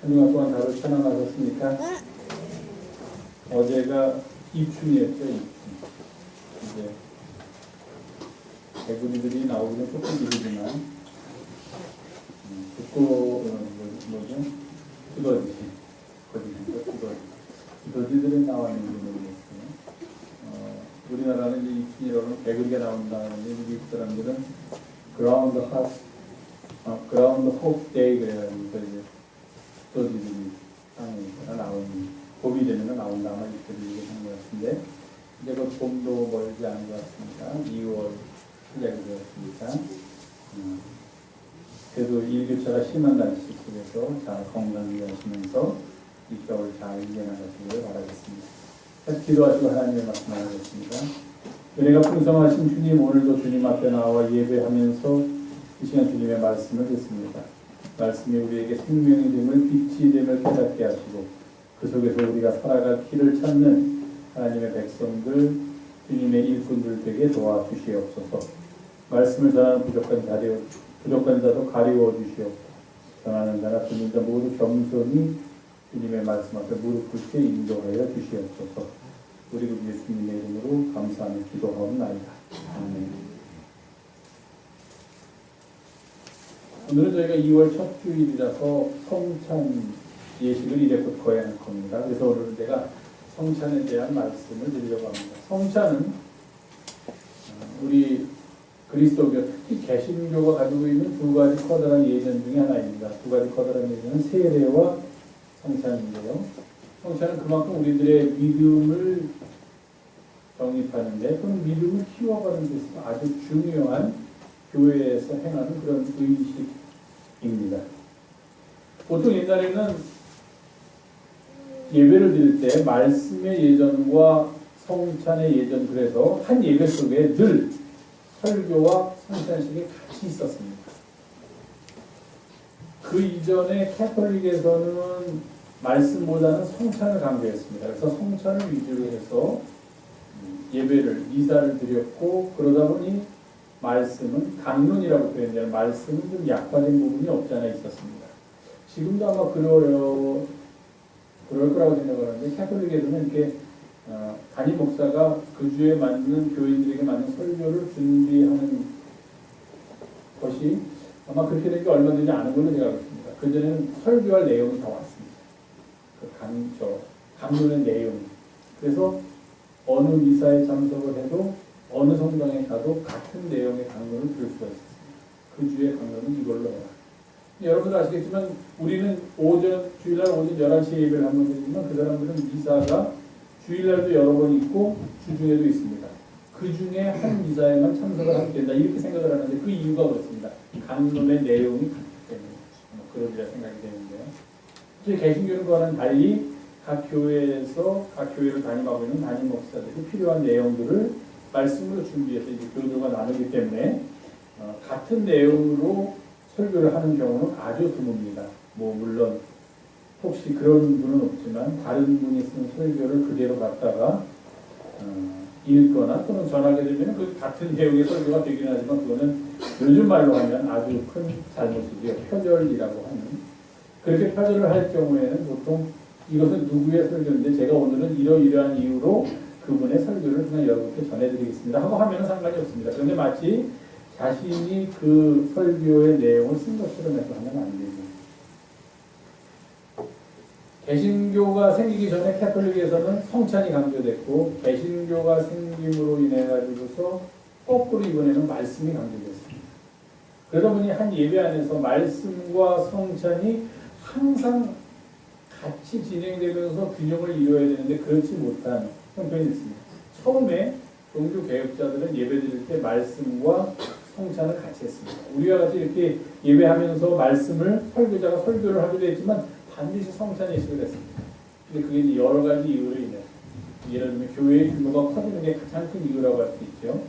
한 주간 동안 다들 편안하셨습니까? 어제가 입춘이었죠, 입춘. 이제 개구리들이 나오기는 조금 이르지만 뭐죠? 두더지. 두더지들이 나왔는지 모르겠어요. 우리나라는 이제 입춘이라고 하면 개구리가 나온다는데 미국 사람들은 그라운드 호프 데이 그래가지고 이제 두더지들이 땅에 나오는 봄이 되면 나온다 아마 이렇게 얘기한 것 같은데 이제 그 봄도 멀지 않은 것 같습니다. 2월 시작이 되었습니다. 그래도 일교차가 심한 날씨 속에서 잘 건강히 하시면서 이 겨울 잘 이겨나가시기를 바라겠습니다. 다시 기도하시고 하나님의 말씀 나누겠습니다. 은혜가 풍성하신 주님, 오늘도 주님 앞에 나와 예배하면서 이 시간 주님의 말씀을 듣습니다. 말씀이 우리에게 생명이 됨을, 빛이 됨을 깨닫게 하시고 그 속에서 우리가 살아갈 길을 찾는 하나님의 백성들, 주님의 일꾼들 되게 도와주시옵소서. 말씀을 전하는 부족한 자도 가리워 주시옵소서. 전하는 자나 듣는 자 모두 겸손히 주님의 말씀 앞에 무릎 꿇게 인도하여 주시옵소서. 우리 구 예수님의 이름으로 감사하며 기도하옵나이다. 아멘. 오늘은 저희가 2월 첫 주일이라서 성찬 예식을 이제부터 거행할 겁니다. 그래서 오늘 제가 성찬에 대한 말씀을 드리려고 합니다. 성찬은 우리 그리스도교, 특히 개신교가 가지고 있는 두 가지 커다란 예전 중에 하나입니다. 두 가지 커다란 예전은 세례와 성찬인데요. 성찬은 그만큼 우리들의 믿음을 정립하는데, 그런 믿음을 키워가는 데 있어서 아주 중요한 교회에서 행하는 그런 의식입니다. 보통 옛날에는 예배를 드릴 때 말씀의 예전과 성찬의 예전, 그래서 한 예배 속에 늘 설교와 성찬식이 같이 있었습니다. 그 이전에 캐톨릭에서는 말씀보다는 성찬을 강조했습니다. 그래서 성찬을 위주로 해서 예배를, 미사를 드렸고, 그러다 보니 말씀은 강론이라고 표현되는 말씀은 좀 약화된 부분이 없지 않아 있었습니다. 지금도 아마 그럴 거라고 생각하는데, 캐톨릭에서는 이렇게 담임 목사가 그 주에 맞는 교인들에게 맞는 설교를 준비하는 것이 아마 그렇게 된 게 얼마 되지 않은 걸로 제가 알고 있습니다. 그전에는 설교할 내용이 더 많습니다. 그 강론의 내용. 그래서 어느 미사에 참석을 해도 어느 성당에 가도 같은 내용의 강론을 들을 수가 있습니다. 그 주의 강론은 이걸로 해라. 여러분들 아시겠지만 우리는 주일날 오전 11시에 예배를 하는 거지만 그 사람들은 미사가 주일날도 여러 번 있고 주중에도 있습니다. 그 중에 한 미사에만 참석을 하게 된다 이렇게 생각을 하는데 그 이유가 그렇습니다. 강론의 내용이 같기 때문에 그러리라 생각이 되는데요. 개신교는 그와는 달리 각 교회를 담임하고 있는 담임 목사들이 필요한 내용들을 말씀으로 준비해서 이제 교우들과 나누기 때문에 같은 내용으로 설교를 하는 경우는 아주 드뭅니다. 물론 혹시 그런 분은 없지만 다른 분이 쓴 설교를 그대로 갖다가 읽거나 또는 전하게 되면 그 같은 내용의 설교가 되긴 하지만 그거는 요즘 말로 하면 아주 큰 잘못이죠. 표절이라고 하는. 그렇게 표절을 할 경우에는 보통 이것은 누구의 설교인데 제가 오늘은 이러이러한 이유로 그분의 설교를 그냥 여러분께 전해드리겠습니다 하고 하면 상관이 없습니다. 그런데 마치 자신이 그 설교의 내용을 쓴 것처럼 해서 하면 안 되죠. 개신교가 생기기 전에 캐톨릭에서는 성찬이 강조됐고 개신교가 생김으로 인해 가지고서 거꾸로 이번에는 말씀이 강조됐습니다. 그러다 보니 한 예배 안에서 말씀과 성찬이 항상 같이 진행되면서 균형을 이루어야 되는데 그렇지 못한 형편이 있습니다. 처음에 종교 개혁자들은 예배 드릴 때 말씀과 성찬을 같이 했습니다. 우리와 같이 이렇게 예배하면서 말씀을 설교자가 설교를 하기도 했지만 반드시 성찬 예식을 했습니다. 근데 그게 이제 여러 가지 이유로 인해 예를 들면 교회의 규모가 커지는 게 가장 큰 이유라고 할 수 있죠.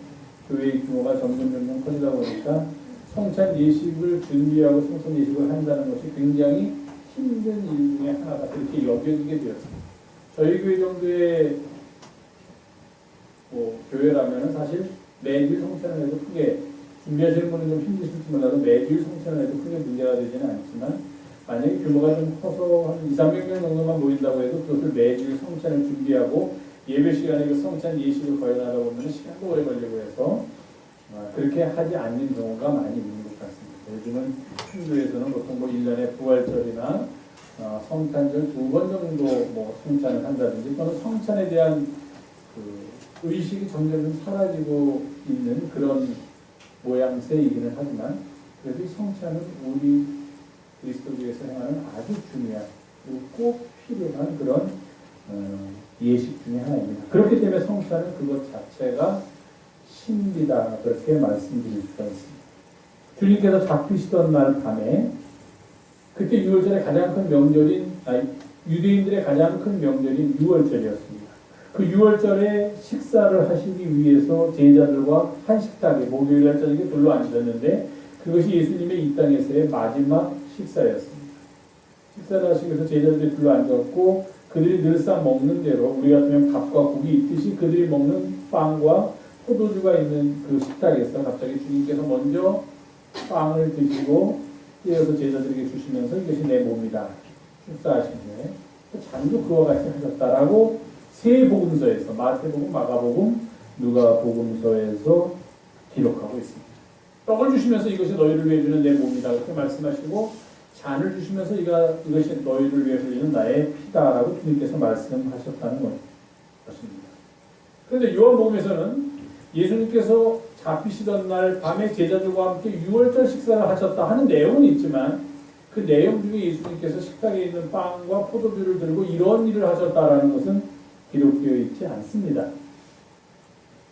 교회의 규모가 점점 커지다 보니까 성찬 예식을 준비하고 성찬 예식을 한다는 것이 굉장히 힘든 일 중에 하나가 그렇게 여겨지게 되었습니다. 저희 교회 정도의 교회라면 사실 매주일 성찬을 해도 크게 준비하시는 분은 좀 힘드실지 몰라도 매주일 성찬을 해도 크게 문제가 되지는 않지만 만약에 규모가 좀 커서 한 2, 300명 정도만 모인다고 해도 그것을 매주 성찬을 준비하고 예배 시간에 그 성찬 예식을 거행하다 보면 시간도 오래 걸리고 해서 그렇게 하지 않는 경우가 많이 있는 것 같습니다. 요즘은 힌두에서는 보통 뭐 1년에 부활절이나 성탄절 2번 정도 뭐 성찬을 한다든지 또는 성찬에 대한 그 의식이 점점 좀 사라지고 있는 그런 모양새이기는 하지만 그래도 이 성찬은 우리 그리스도교에서 행하는 아주 중요한 그리고 꼭 필요한 그런 예식 중에 하나입니다. 그렇기 때문에 성찬은 그것 자체가 신비다 그렇게 말씀드릴 수가 있습니다. 주님께서 잡히시던 날 밤에 그때 6월절의 가장 큰 명절인 유대인들의 가장 큰 명절인 6월절이었습니다. 그 6월절에 식사를 하시기 위해서 제자들과 한 식탁에 목요일날 저녁에 둘러 앉으셨는데 그것이 예수님의 이 땅에서의 마지막 식사였습니다. 식사를 하시기 위해서 제자들이 둘러 앉았고 그들이 늘상 먹는 대로 우리 같으면 밥과 국이 있듯이 그들이 먹는 빵과 포도주가 있는 그 식탁에서 갑자기 주님께서 먼저 빵을 드시고 떼어서 제자들에게 주시면서 이것이 내 몸이다. 축사하신 후에 잔도 그와 같이 하셨다라고 세 복음서에서 마태복음, 마가복음, 누가복음서에서 기록하고 있습니다. 떡을 주시면서 이것이 너희를 위해 주는 내 몸이다 그렇게 말씀하시고 잔을 주시면서 이것이 너희를 위해 흘리는 나의 피다라고 주님께서 말씀하셨다는 것입니다. 그런데 요한복음에서는 예수님께서 잡히시던 날 밤에 제자들과 함께 6월절 식사를 하셨다 하는 내용은 있지만 그 내용 중에 예수님께서 식탁에 있는 빵과 포도주를 들고 이런 일을 하셨다라는 것은 기록되어 있지 않습니다.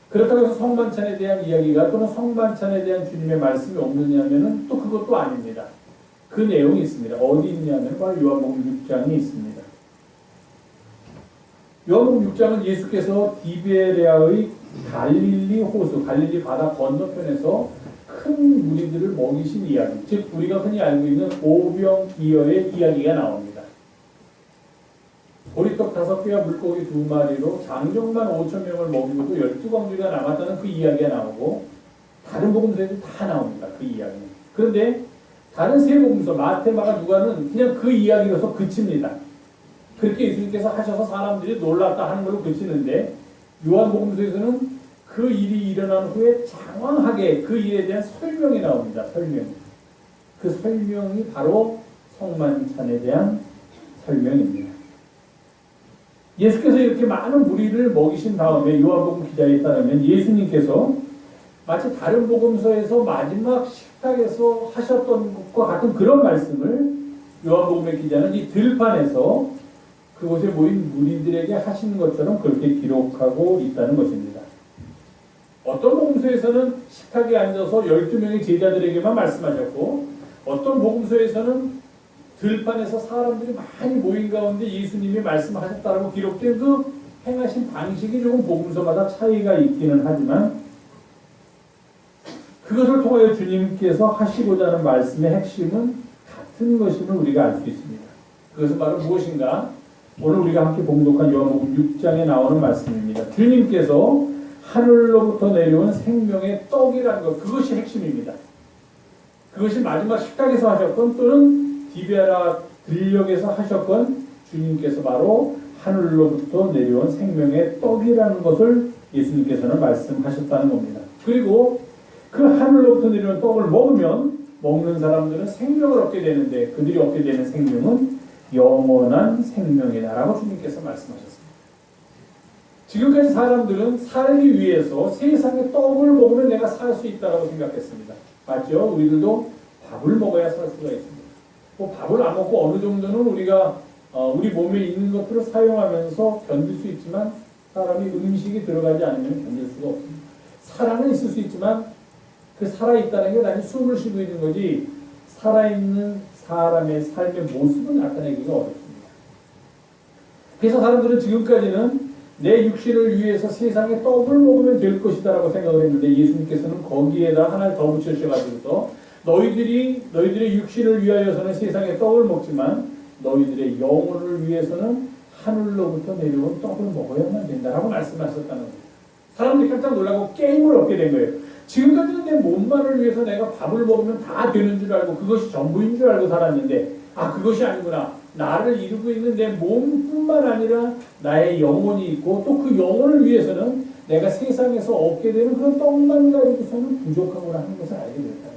그렇다고 해서 성만찬에 대한 이야기가 또는 성만찬에 대한 주님의 말씀이 없느냐면 또 그것도 아닙니다. 그 내용이 있습니다. 어디 있냐면 바로 요한복음 6장에 있습니다. 요한복음 6장은 예수께서 디베레아의 갈릴리 호수, 갈릴리 바다 건너편에서 큰 무리들을 먹이신 이야기, 즉 우리가 흔히 알고 있는 오병이어의 이야기가 나옵니다. 보리떡 5개와 물고기 2마리로 장정만 5,000명을 먹이고도 12광주리가 남았다는 그 이야기가 나오고 다른 복음서에도 다 나옵니다. 그 이야기는. 그런데 다른 세 복음서 마태, 마가, 누가는 그냥 그 이야기로서 그칩니다. 그렇게 예수님께서 하셔서 사람들이 놀랐다 하는 걸로 그치는데 요한복음서에서는 그 일이 일어난 후에 장황하게 그 일에 대한 설명이 나옵니다. 설명. 그 설명이 바로 성만찬에 대한 설명입니다. 예수께서 이렇게 많은 무리를 먹이신 다음에 요한복음 기자에 따르면 예수님께서 마치 다른 복음서에서 마지막 식탁에서 하셨던 것과 같은 그런 말씀을 요한복음의 기자는 이 들판에서 그곳에 모인 무리들에게 하시는 것처럼 그렇게 기록하고 있다는 것입니다. 어떤 복음서에서는 식탁에 앉아서 12명의 제자들에게만 말씀하셨고 어떤 복음서에서는 들판에서 사람들이 많이 모인 가운데 예수님이 말씀하셨다고 기록된 그 행하신 방식이 조금 복음서마다 차이가 있기는 하지만 그것을 통하여 주님께서 하시고자 하는 말씀의 핵심은 같은 것임을 우리가 알 수 있습니다. 그것은 바로 무엇인가? 오늘 우리가 함께 봉독한 요한복음 6장에 나오는 말씀입니다. 주님께서 하늘로부터 내려온 생명의 떡이라는 것, 그것이 핵심입니다. 그것이 마지막 식탁에서 하셨건 또는 디베라 들녘에서 하셨건 주님께서 바로 하늘로부터 내려온 생명의 떡이라는 것을 예수님께서는 말씀하셨다는 겁니다. 그리고 그 하늘로부터 내려온 떡을 먹으면 먹는 사람들은 생명을 얻게 되는데 그들이 얻게 되는 생명은 영원한 생명이다라고 주님께서 말씀하셨습니다. 지금까지 사람들은 살기 위해서 세상의 떡을 먹으면 내가 살 수 있다고 생각했습니다. 맞죠? 우리들도 밥을 먹어야 살 수가 있습니다. 뭐 밥을 안 먹고 어느 정도는 우리가 우리 몸에 있는 것들을 사용하면서 견딜 수 있지만 사람이 음식이 들어가지 않으면 견딜 수가 없습니다. 살아는 있을 수 있지만 그 살아있다는 게 단지 숨을 쉬고 있는 거지 살아있는 사람의 삶의 모습을 나타내기가 어렵습니다. 그래서 사람들은 지금까지는 내 육신을 위해서 세상에 떡을 먹으면 될 것이다 라고 생각을 했는데 예수님께서는 거기에다 하나를 더 붙여주셔가지고서 너희들의 육신을 위하여서는 세상에 떡을 먹지만 너희들의 영혼을 위해서는 하늘로부터 내려온 떡을 먹어야만 된다라고 말씀하셨다는 겁니다. 사람들이 깜짝 놀라고 게임을 얻게 된 거예요. 지금까지는 내 몸만을 위해서 내가 밥을 먹으면 다 되는 줄 알고 그것이 전부인 줄 알고 살았는데 아, 그것이 아니구나. 나를 이루고 있는 내 몸뿐만 아니라 나의 영혼이 있고 또 그 영혼을 위해서는 내가 세상에서 얻게 되는 그런 떡만 가지고서는 부족하구나 하는 것을 알게 됐다.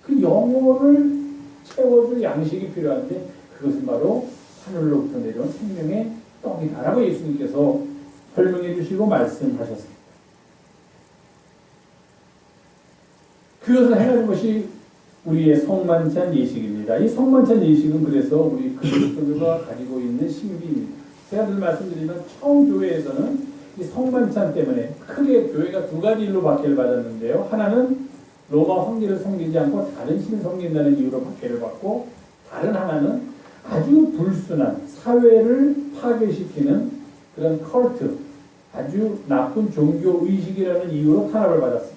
그 영혼을 채워줄 양식이 필요한데 그것은 바로 하늘로부터 내려온 생명의 떡이다라고 예수님께서 설명해 주시고 말씀하셨습니다. 그것을 행하는 것이 우리의 성만찬 예식입니다. 이 성만찬 예식은 그래서 우리 그리스도가 가지고 있는 신비입니다. 제가 늘 말씀드리면 처음 교회에서는 이 성만찬 때문에 크게 교회가 두 가지 일로 박해를 받았는데요. 하나는 로마 황제를 섬기지 않고 다른 신을 섬긴다는 이유로 박해를 받고, 다른 하나는 아주 불순한 사회를 파괴시키는 그런 컬트, 아주 나쁜 종교 의식이라는 이유로 탄압을 받았습니다.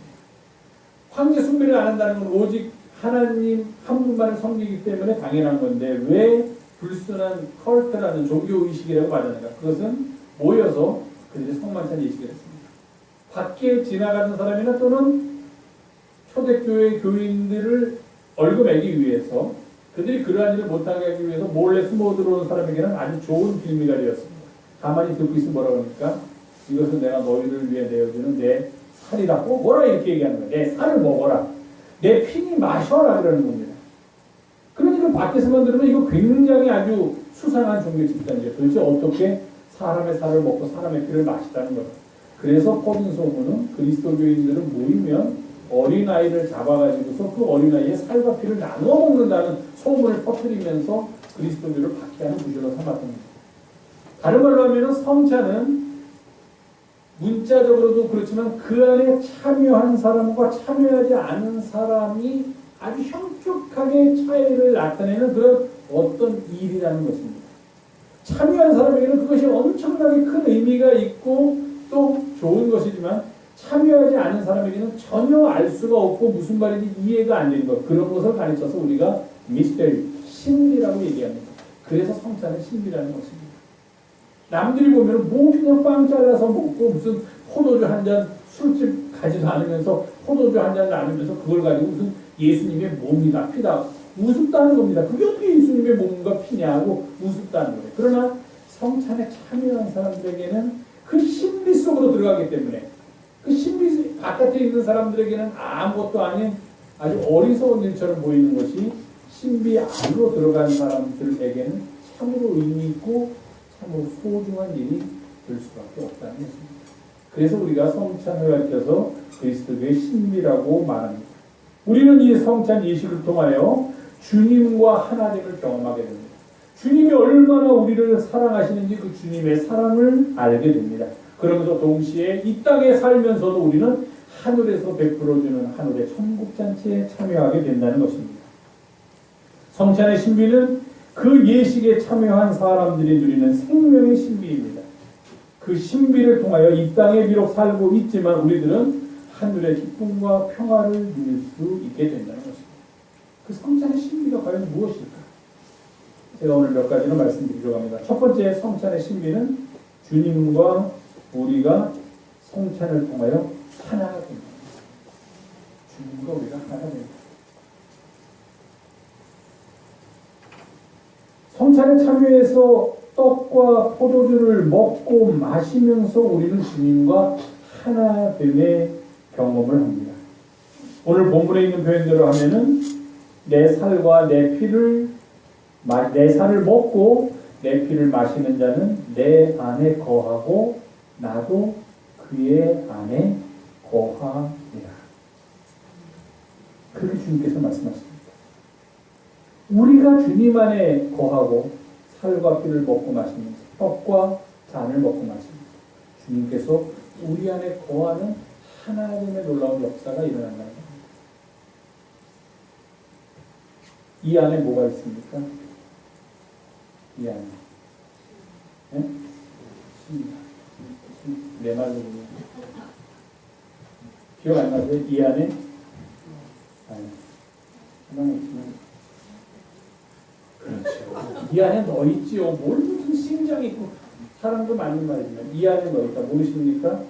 황제 숭배를 안 한다는 건 오직 하나님 한 분만을 섬기기 때문에 당연한 건데 왜 불순한 컬트라는 종교 의식이라고 받았는가? 그것은 모여서 그들이 성만찬 예식을 했습니다. 밖에 지나가는 사람이나 또는 초대교회 교인들을 얼금매기 위해서, 그들이 그러한 일을 못하게 하기 위해서 몰래 숨어 들어오는 사람에게는 아주 좋은 빌미가 되었습니다. 가만히 듣고 있으면 뭐라고 하니까 이것은 내가 너희를 위해 내어주는 내 살이다. 뭐라 이렇게 얘기하는 거야. 내 살을 먹어라. 내 피니 마셔라 그러는 겁니다. 그러니까 밖에서만 들으면 이거 굉장히 아주 수상한 종교 집단이죠. 도대체 어떻게 사람의 살을 먹고 사람의 피를 마시다는 거예요. 그래서 퍼진 소문은 그리스도교인들은 모이면 어린아이를 잡아가지고서 그 어린아이의 살과 피를 나누어 먹는다는 소문을 퍼뜨리면서 그리스도교를 박해하는 구조로 삼았던 겁니다. 다른 말로 하면 성찬은 문자적으로도 그렇지만 그 안에 참여한 사람과 참여하지 않은 사람이 아주 현격하게 차이를 나타내는 그런 어떤 일이라는 것입니다. 참여한 사람에게는 그것이 엄청나게 큰 의미가 있고 또 좋은 것이지만 참여하지 않은 사람에게는 전혀 알 수가 없고 무슨 말인지 이해가 안 되는 것, 그런 것을 가르쳐서 우리가 미스터리, 신비라고 얘기합니다. 그래서 성찬은 신비라는 것입니다. 남들이 보면 뭐 그냥 빵 잘라서 먹고 무슨 포도주 한 잔, 술집 가지도 않으면서 포도주 한 잔 나누면서 그걸 가지고 무슨 예수님의 몸이다 피다 우습다는 겁니다. 그게 어떻게 예수님의 몸과 피냐고 우습다는 거예요. 그러나 성찬에 참여한 사람들에게는 그 신비 속으로 들어가기 때문에 그 신비 바깥에 있는 사람들에게는 아무것도 아닌 아주 어리석은 일처럼 보이는 것이 신비 안으로 들어간 사람들에게는 참으로 의미 있고 참으로 소중한 일이 될 수밖에 없다는 것입니다. 그래서 우리가 성찬을 가르쳐서 그리스도의 신비라고 말합니다. 우리는 이 성찬 예식을 통하여 주님과 하나됨을 경험하게 됩니다. 주님이 얼마나 우리를 사랑하시는지 그 주님의 사랑을 알게 됩니다. 그러면서 동시에 이 땅에 살면서도 우리는 하늘에서 베풀어주는 하늘의 천국잔치에 참여하게 된다는 것입니다. 성찬의 신비는 그 예식에 참여한 사람들이 누리는 생명의 신비입니다. 그 신비를 통하여 이 땅에 비록 살고 있지만 우리들은 하늘의 기쁨과 평화를 누릴 수 있게 된다는 것입니다. 그 성찬의 신비가 과연 무엇일까? 제가 오늘 몇 가지로 말씀드리려고 합니다. 첫 번째 성찬의 신비는 주님과 우리가 성찬을 통하여 하나가 됩니다. 주님과 우리가 하나가 됩니다. 성찬에 참여해서 떡과 포도주를 먹고 마시면서 우리는 주님과 하나됨의 경험을 합니다. 오늘 본문에 있는 표현대로 하면은 내 살과 내 피를 내 살을 먹고 내 피를 마시는 자는 내 안에 거하고 나도 그의 안에 거하리라. 그렇게 주님께서 말씀하십니다. 우리가 주님 안에 거하고 살과 피를 먹고 마시면서 떡과 잔을 먹고 마십니다. 주님께서 우리 안에 거하는 하나님의 놀라운 역사가 일어난다는 겁니다. 이 안에 뭐가 있습니까? 이 안에 네? 내 말로 보면 기억 안 나세요? 이 안에 아니 하나님 있지만 그렇죠. 이 안에 너 있지요. 뭘 무슨 심장이 있고 사람도 맞는 말이지만 이 안에 너 있다. 모르십니까?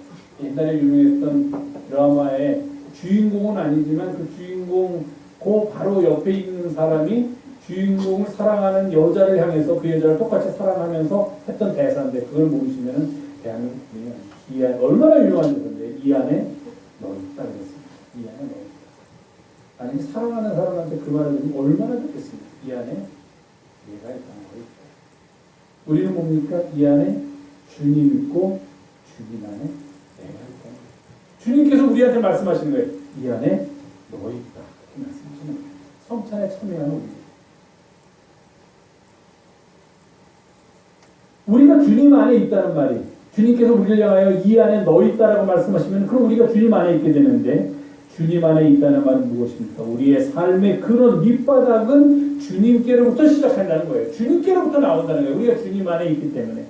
옛날에 유명했던 드라마의 주인공은 아니지만 그 주인공 그 바로 옆에 있는 사람이 주인공을 사랑하는 여자를 향해서 그 여자를 똑같이 사랑하면서 했던 대사인데 그걸 모르시면은 대한민국 국민이 이 안에 얼마나 유명한 건데 이 안에 너 있다 그랬습니다. 이 안에 너 있다. 아니 사랑하는 사람한테 그 말을 들으면 얼마나 좋겠습니까? 이 안에 얘가 있다, 너 있다. 우리는 뭡니까? 이 안에 주님 있고 주님 안에 내가 있다. 주님께서 우리한테 말씀하시는 거예요. 이 안에 너 있다. 그렇게 말씀하시는 거예요. 성찬에 참여하는 우리가 주님 안에 있다는 말이 주님께서 우리를 향하여 이 안에 너 있다라고 말씀하시면 그럼 우리가 주님 안에 있게 되는데 주님 안에 있다는 말은 무엇입니까? 우리의 삶의 그런 밑바닥은 주님께로부터 시작한다는 거예요. 주님께로부터 나온다는 거예요. 우리가 주님 안에 있기 때문에.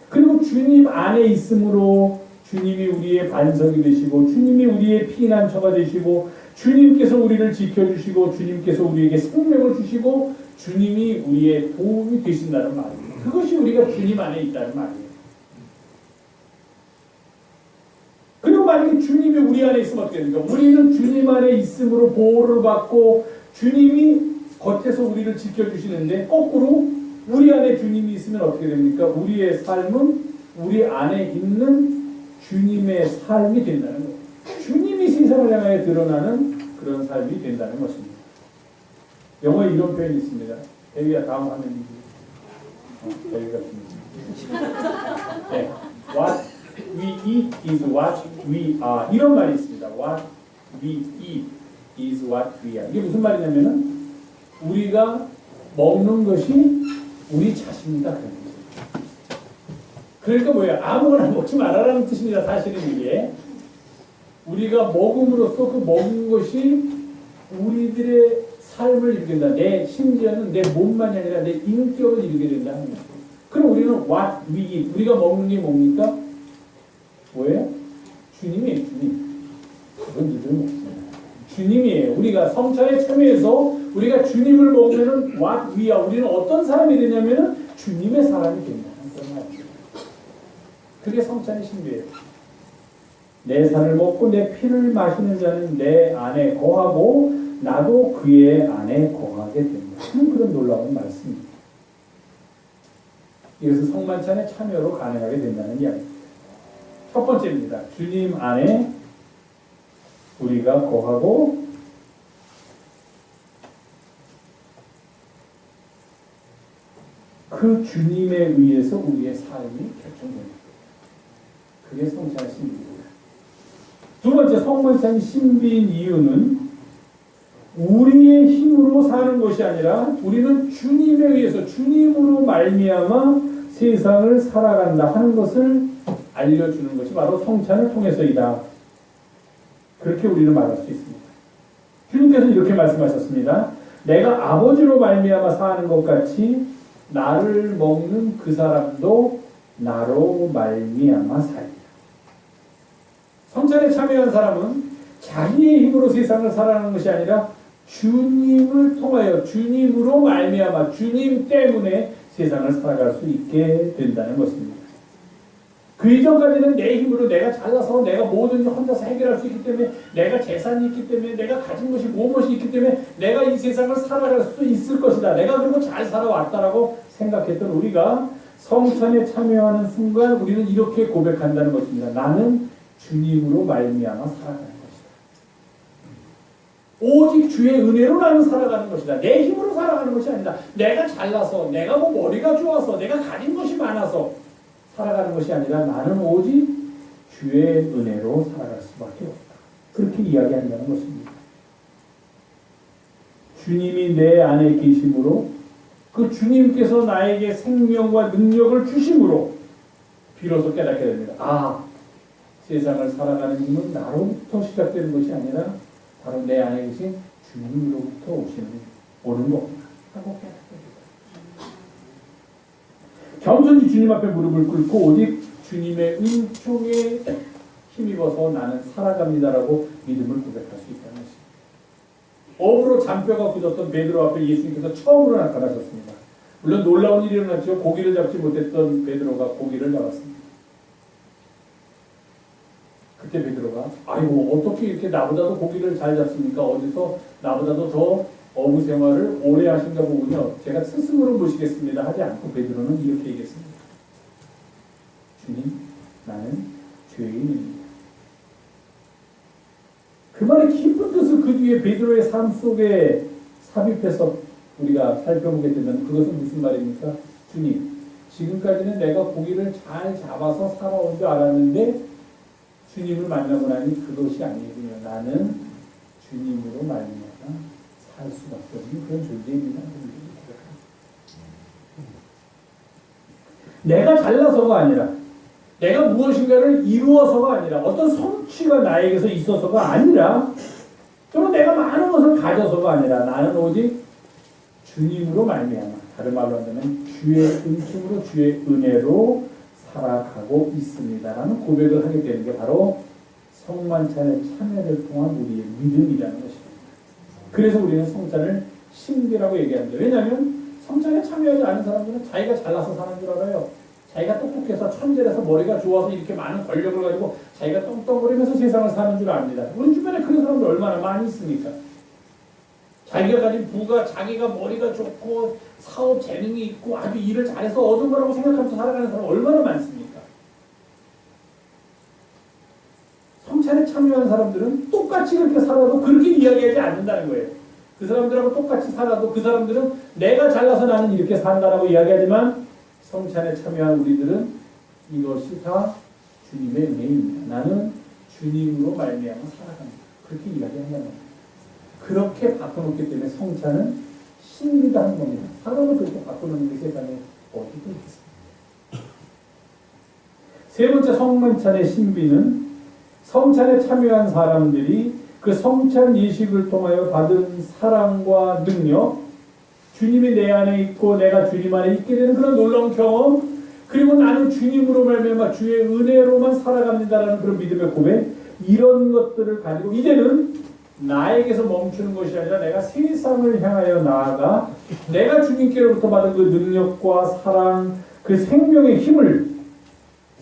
그리고 주님 안에 있으므로 주님이 우리의 반석이 되시고 주님이 우리의 피난처가 되시고 주님께서 우리를 지켜주시고 주님께서 우리에게 생명을 주시고 주님이 우리의 도움이 되신다는 말이에요. 그것이 우리가 주님 안에 있다는 말이에요. 그리고 만약에 주님이 우리 안에 있으면 어떻게 됩니까? 우리는 주님 안에 있음으로 보호를 받고 주님이 겉에서 우리를 지켜주시는데 거꾸로 우리 안에 주님이 있으면 어떻게 됩니까? 우리의 삶은 우리 안에 있는 주님의 삶이 된다는 거예요. 주님이 세상을 향하여 드러나는 그런 삶이 된다는 것입니다. 영어에 이런 표현이 있습니다. 대위야 다음 화면이 대위가 줍니다. 네. What we eat is what we are. 이런 말이 있습니다. What we eat is what we are. 이게 무슨 말이냐면은 우리가 먹는 것이 우리 자신이다 그런 거죠. 그러니까 뭐예요? 아무거나 먹지 말아라는 뜻입니다. 사실은 이게 우리가 먹음으로써 그 먹은 것이 우리들의 삶을 이루게 된다. 심지어는 내 몸만이 아니라 내 인격을 이루게 된다 하는 거죠. 그럼 우리는 what we eat. 우리가 먹는 게 뭡니까? 뭐예요? 주님이에요. 주님. 그건 니들 먹습니다. 주님이에요. 우리가 성찬에 참여해서 우리가 주님을 먹으면은 what we are. 우리는 어떤 사람이 되냐면은 주님의 사람이 된다는 그런 말이에요. 그게 성찬의 신비예요. 내 살을 먹고 내 피를 마시는 자는 내 안에 거하고 나도 그의 안에 거하게 된다. 그런 놀라운 말씀입니다. 이것은 성만찬의 참여로 가능하게 된다는 이야기입니다. 첫 번째입니다. 주님 안에 우리가 거하고 그 주님에 의해서 우리의 삶이 결정됩니다. 그게 성찬의 신비입니다. 두 번째, 성만찬이 신비인 이유는 우리의 힘으로 사는 것이 아니라 우리는 주님에 의해서 주님으로 말미암아 세상을 살아간다 하는 것을 알려주는 것이 바로 성찬을 통해서이다. 그렇게 우리는 말할 수 있습니다. 주님께서 이렇게 말씀하셨습니다. 내가 아버지로 말미암아 사는 것 같이 나를 먹는 그 사람도 나로 말미암아 살리라. 성찬에 참여한 사람은 자기의 힘으로 세상을 살아가는 것이 아니라 주님을 통하여 주님으로 말미암아 주님 때문에 세상을 살아갈 수 있게 된다는 것입니다. 그 이전까지는 내 힘으로 내가 잘나서 내가 뭐든지 혼자서 해결할 수 있기 때문에 내가 재산이 있기 때문에 내가 가진 것이 무엇이 있기 때문에 내가 이 세상을 살아갈 수 있을 것이다. 내가 그리고 잘 살아왔다라고 생각했던 우리가 성찬에 참여하는 순간 우리는 이렇게 고백한다는 것입니다. 나는 주님으로 말미암아 살아가는 것이다. 오직 주의 은혜로 나는 살아가는 것이다. 내 힘으로 살아가는 것이 아니다. 내가 잘나서 내가 뭐 머리가 좋아서 내가 가진 것이 많아서 살아가는 것이 아니라 나는 오직 주의 은혜로 살아갈 수밖에 없다. 그렇게 이야기한다는 것입니다. 주님이 내 안에 계심으로 그 주님께서 나에게 생명과 능력을 주심으로 비로소 깨닫게 됩니다. 아, 세상을 살아가는 힘은 나로부터 시작되는 것이 아니라 바로 내 안에 계신 주님으로부터 오는 거구나 하고 깨닫게 됩니다. 겸손히 주님 앞에 무릎을 꿇고 오직 주님의 은총에 힘입어서 나는 살아갑니다라고 믿음을 고백할 수 있다는 것입니다. 업으로 잔뼈가 굳었던 베드로 앞에 예수님께서 처음으로 나타나셨습니다. 물론 놀라운 일이 일어났죠. 고기를 잡지 못했던 베드로가 고기를 잡았습니다. 그때 베드로가 아이고 어떻게 이렇게 나보다도 고기를 잘 잡습니까? 어디서 나보다도 더 어부 생활을 오래 하신가 보군요. 제가 스승으로 모시겠습니다 하지 않고 베드로는 이렇게 얘기했습니다. 주님, 나는 죄인입니다. 그 말의 깊은 뜻을 그 뒤에 베드로의 삶 속에 삽입해서 우리가 살펴보게 되면 그것은 무슨 말입니까? 주님, 지금까지는 내가 고기를 잘 잡아서 살아온 줄 알았는데 주님을 만나고 나니 그것이 아니군요. 나는 주님으로 말미암아 살 수밖에 없는 그런 존재입니다. 내가 잘나서가 아니라 내가 무엇인가를 이루어서가 아니라 어떤 성취가 나에게서 있어서가 아니라 또는 내가 많은 것을 가져서가 아니라 나는 오직 주님으로 말미암아 다른 말로 한다면 주의 은총으로 주의 은혜로 살아가고 있습니다라는 고백을 하게 되는 게 바로 성만찬의 참여를 통한 우리의 믿음이라는 것입니다. 그래서 우리는 성찬을 신비라고 얘기합니다. 왜냐하면 성찬에 참여하지 않은 사람들은 자기가 잘나서 사는 줄 알아요. 자기가 똑똑해서 천재라서 머리가 좋아서 이렇게 많은 권력을 가지고 자기가 떵떵거리면서 세상을 사는 줄 압니다. 우리 주변에 그런 사람들 얼마나 많이 있습니까? 자기가 가진 부가 자기가 머리가 좋고 사업 재능이 있고 아주 일을 잘해서 얻은 거라고 생각하면서 살아가는 사람 얼마나 많습니까? 성찬에 참여하는 사람들은 똑같이 그렇게 살아도 그렇게 이야기하지 않는다는 거예요. 그 사람들하고 똑같이 살아도 그 사람들은 내가 잘나서 나는 이렇게 산다라고 이야기하지만 성찬에 참여한 우리들은 이것이 다 주님의 은혜입니다. 나는 주님으로 말미암아 살아간다. 그렇게 이야기한다는 거예요. 그렇게 바꿔놓기 때문에 성찬은 신비다 하는 겁니다. 사람을 그렇게 바꿔놓는 게 세상에 어디도 있겠습니까? 세 번째 성만찬의 신비는 성찬에 참여한 사람들이 그 성찬 예식을 통하여 받은 사랑과 능력, 주님이 내 안에 있고 내가 주님 안에 있게 되는 그런 놀라운 경험, 그리고 나는 주님으로 말미암아 주의 은혜로만 살아갑니다라는 그런 믿음의 고백, 이런 것들을 가지고 이제는 나에게서 멈추는 것이 아니라 내가 세상을 향하여 나아가 내가 주님께로부터 받은 그 능력과 사랑, 그 생명의 힘을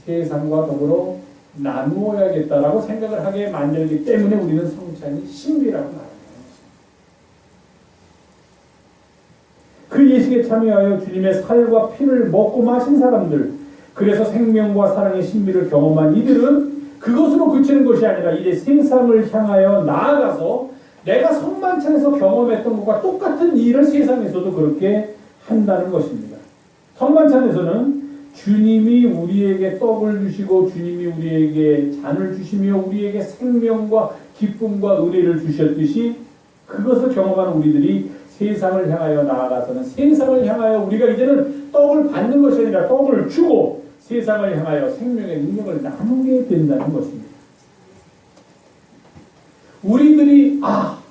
세상과 더불어 나누어야겠다라고 생각을 하게 만들기 때문에 우리는 성찬이 신비라고 말합니다. 그 예식에 참여하여 주님의 살과 피를 먹고 마신 사람들, 그래서 생명과 사랑의 신비를 경험한 이들은 그것으로 그치는 것이 아니라 이제 세상을 향하여 나아가서 내가 성만찬에서 경험했던 것과 똑같은 일을 세상에서도 그렇게 한다는 것입니다. 성만찬에서는 주님이 우리에게 떡을 주시고 주님이 우리에게 잔을 주시며 우리에게 생명과 기쁨과 은혜를 주셨듯이 그것을 경험하는 우리들이 세상을 향하여 나아가서는 세상을 향하여 우리가 이제는 떡을 받는 것이 아니라 떡을 주고 세상을 향하여 생명의 능력을 나누게 된다는 것입니다. 우리들이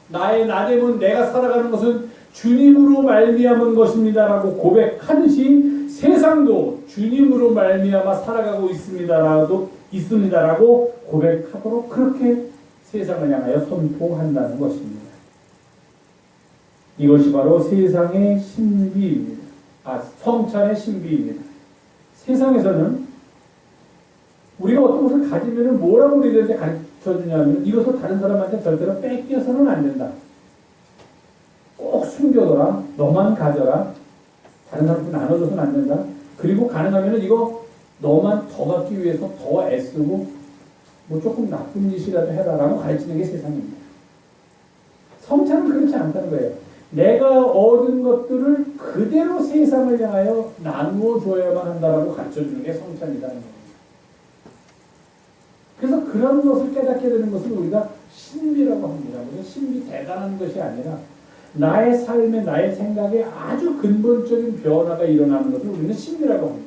나의 나됨은 내가 살아가는 것은 주님으로 말미암은 것입니다라고 고백하듯이 세상도 주님으로 말미암아 살아가고 있습니다라고 고백하도록 그렇게 세상을 향하여 선포한다는 것입니다. 이것이 바로 세상의 신비입니다. 성찬의 신비입니다. 세상에서는 우리가 어떤 것을 가지면 뭐라고 우리들한테 가르쳐주냐면 이것을 다른 사람한테 절대로 뺏겨서는 안 된다. 꼭 숨겨둬라. 너만 가져라. 다른 사람한테 나눠줘서는 안 된다. 그리고 가능하면 이거 너만 더 갖기 위해서 더 애쓰고 뭐 조금 나쁜 짓이라도 해라라고 가르치는 게 세상입니다. 성찬은 그렇지 않다는 거예요. 내가 얻은 것들을 그대로 세상을 향하여 나누어 줘야만 한다라고 가르쳐주는 게 성찬이라는 겁니다. 그래서 그런 것을 깨닫게 되는 것을 우리가 신비라고 합니다. 무슨 신비 대단한 것이 아니라 나의 삶에 나의 생각에 아주 근본적인 변화가 일어나는 것을 우리는 신비라고 합니다.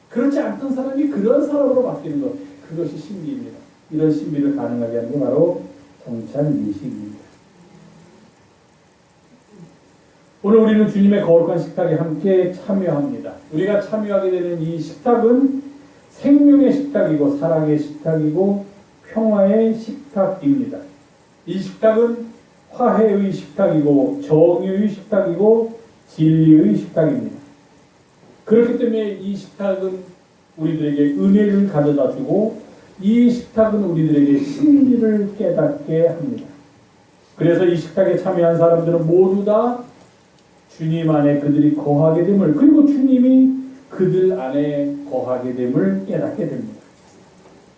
그렇지 않던 사람이 그런 사람으로 바뀌는 것, 그것이 신비입니다. 이런 신비를 가능하게 하는 게 바로 성찬 예식입니다. 오늘 우리는 주님의 거룩한 식탁에 함께 참여합니다. 우리가 참여하게 되는 이 식탁은 생명의 식탁이고 사랑의 식탁이고 평화의 식탁입니다. 이 식탁은 화해의 식탁이고 정의의 식탁이고 진리의 식탁입니다. 그렇기 때문에 이 식탁은 우리들에게 은혜를 가져다 주고 이 식탁은 우리들에게 진리를 깨닫게 합니다. 그래서 이 식탁에 참여한 사람들은 모두 다 주님 안에 그들이 거하게 됨을, 그리고 주님이 그들 안에 거하게 됨을 깨닫게 됩니다.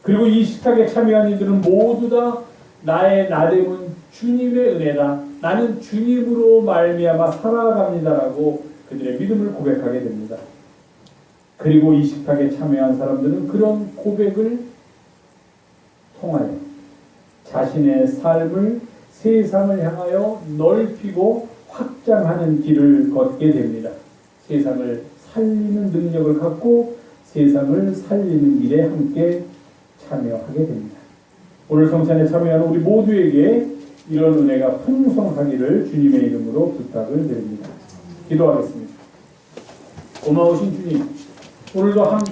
그리고 이 식탁에 참여한 이들은 모두 다 나의 나됨은 주님의 은혜다, 나는 주님으로 말미암아 살아갑니다라고 그들의 믿음을 고백하게 됩니다. 그리고 이 식탁에 참여한 사람들은 그런 고백을 통하여 자신의 삶을 세상을 향하여 넓히고 확장하는 길을 걷게 됩니다. 세상을 살리는 능력을 갖고 세상을 살리는 일에 함께 참여하게 됩니다. 오늘 성찬에 참여하는 우리 모두에게 이런 은혜가 풍성하기를 주님의 이름으로 부탁을 드립니다. 기도하겠습니다. 고마우신 주님, 오늘도 함께